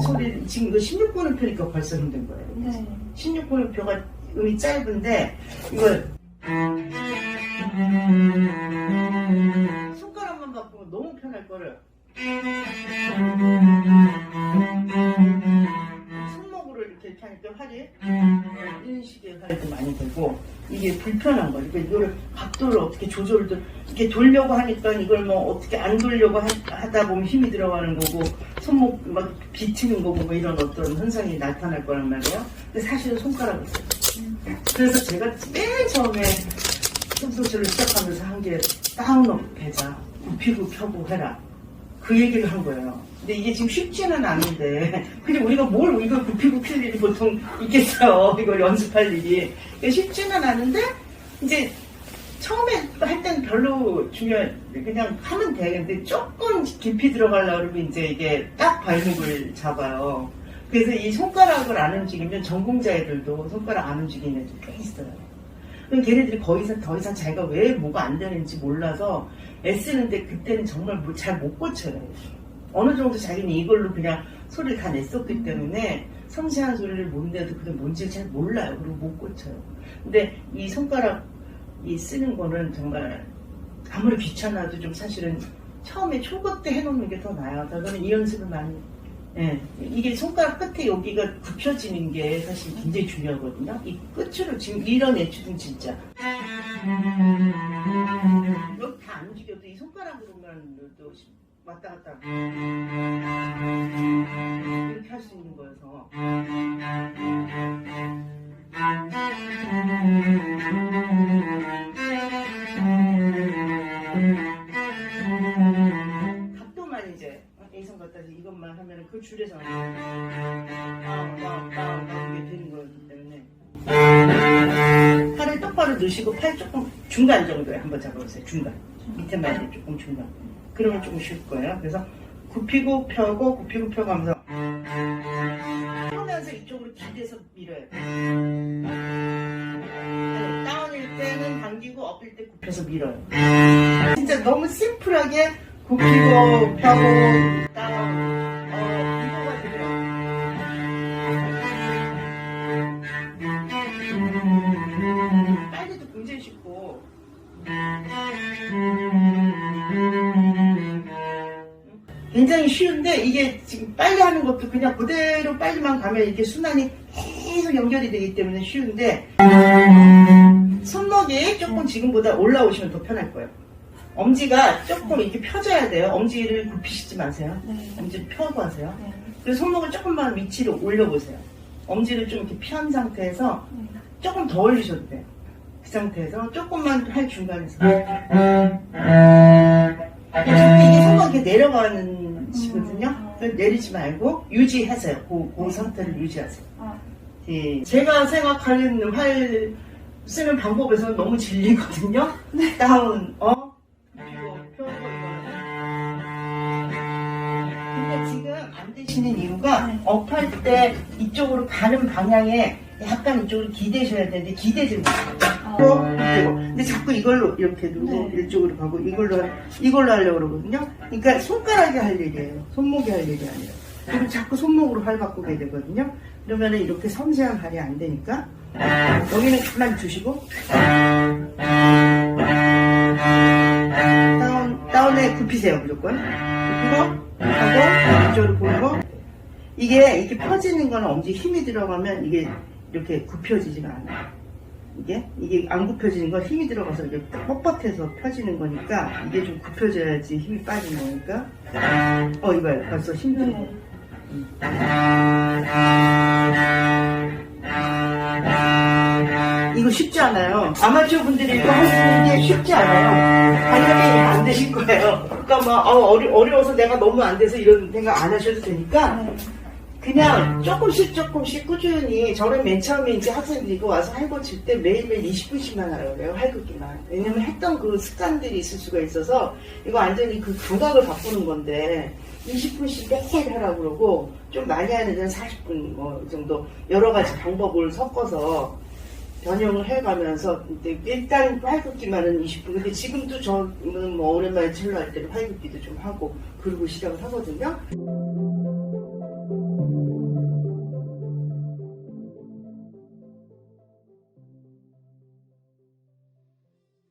소리 지금 이거 16번을 펴니까 벌써 힘든 거예요. 네. 16번을 펴가 음이 짧은데 이걸 손가락만 바꾸면 너무 편할 거를 손목으로 이렇게 하니까 활이 이런 식의 활도 많이 되고 이게 불편한 거예요. 그러니까 이거를 각도를 어떻게 조절을 이렇게 돌려고 하니까 이걸 뭐 어떻게 안 돌려고 하다 보면 힘이 들어가는 거고 손목 막 비치는 거고 뭐 이런 어떤 현상이 나타날 거란 말이에요. 근데 사실은 손가락이 있어요. 그래서 제가 맨 처음에 춤소리를 시작하면서 한 게 다운업 해자 굽히고 펴고 해라 그 얘기를 한 거예요. 근데 이게 지금 쉽지는 않은데 근데 우리가 뭘 이걸 굽히고 필 일이 보통 있겠어요. 이걸 연습할 일이 쉽지는 않은데 이제 처음에 할 때는 별로 그냥 하면 되는데 조금 깊이 들어가려고 그러면 이제 이게 딱 발목을 잡아요. 그래서 이 손가락을 안 움직이면 전공자 애들도 손가락 안 움직이는 애들 꽤 있어요. 그럼 걔네들이 더 이상 자기가 왜 뭐가 안 되는지 몰라서 애쓰는데 그때는 정말 잘 못 고쳐요. 어느 정도 자기는 이걸로 그냥 소리를 다 냈었기 때문에 섬세한 소리를 못 내도 그게 뭔지 잘 몰라요. 그리고 못 고쳐요. 근데 이 손가락 쓰는 거는 정말 아무리 귀찮아도 좀 사실은 처음에 초급 때 해놓는 게 더 나아요. 저는 이 연습을 많이 이게 손가락 끝에 여기가 굽혀지는 게 사실 굉장히 중요하거든요. 이 끝으로 지금 이런 애추등 진짜 여기 다 안 움직여도 이 손가락으로만도 왔다 갔다 이렇게 할 수 있는 거여서 각도만 이제 A선 갖다 이것만 하면 그 줄에서 이게 되는 거기 때문에 팔을 똑바로 넣으시고 팔 조금 중간 정도에 한번 잡아보세요. 중간 밑에만 조금 중간 그러면 조금 쉬울 거예요. 그래서 굽히고 펴고 굽히고 펴고 하면서 펴면서 이쪽으로 기대서 밀어요. 다운일 때는 당기고 업일 때 굽혀서 밀어요. 진짜 너무 심플하게 굽히고 펴고 다운 이거가 되려 빨리도 굉장히 쉽고 굉장히 쉬운데 이게 지금 빨리 하는 것도 그냥 그대로 빨리만 가면 이게 순환이 계속 연결이 되기 때문에 쉬운데 손목이 조금 지금보다 올라오시면 더 편할 거예요. 엄지가 조금 이렇게 펴져야 돼요. 엄지를 굽히시지 마세요. 엄지를 펴고 하세요. 그래서 손목을 조금만 위치로 올려보세요. 엄지를 좀 이렇게 편 상태에서 조금 더 올리셔도 돼요. 그 상태에서 조금만 할 중간에서 이게 손목이 이렇게 내려가는 시거든요. 내리지 말고 유지하세요. 그 상태를 유지하세요. 제가 생각하는 활 쓰는 방법에서는 너무 질리거든요. 다운, 펴고 근데 지금 안 되시는 이유가 업할 때 이쪽으로 가는 방향에 약간 이쪽으로 기대셔야 되는데 기대지 못해요. 근데 자꾸 이걸로 이렇게 누르고 이쪽으로 가고 이걸로 하려고 그러거든요. 그러니까 손가락이 할 일이에요. 손목이 할 일이 아니에요. 그리고 자꾸 손목으로 활 바꾸게 되거든요. 그러면은 이렇게 섬세한 활이 안 되니까 여기는 가만히 두시고 다운에 굽히세요. 무조건 굽히고 하고 이쪽으로 보이고 이게 이렇게 펴지는 거는 엄지 힘이 들어가면 이게 이렇게 굽혀지지가 않아요. 이게 안 굽혀지는 건 힘이 들어가서 이게 뻣뻣해서 펴지는 거니까 이게 좀 굽혀져야지 힘이 빠지는 거니까 이거요. 벌써 힘들고 이거 쉽지 않아요. 아마추어 분들이 이거 하시는 게 쉽지 않아요. 당연히 안 되실 거예요. 그러니까 막 어려워서 내가 너무 안 돼서 이런 생각 안 하셔도 되니까 그냥 조금씩 꾸준히 저는 맨 처음에 이제 학생들이 이거 와서 할고 칠 때 매일매일 20분씩만 하라고 그래요. 할긋기만. 왜냐면 했던 그 습관들이 있을 수가 있어서 이거 완전히 그 감각을 바꾸는 건데 20분씩 매일 하라고 그러고 좀 많이 하는 데는 40분 뭐 정도 여러 가지 방법을 섞어서 변형을 해가면서 일단 활극기만은 20분. 근데 지금도 저는 뭐 오랜만에 첼로 할 때는 활극기도 좀 하고 그러고 시작을 하거든요.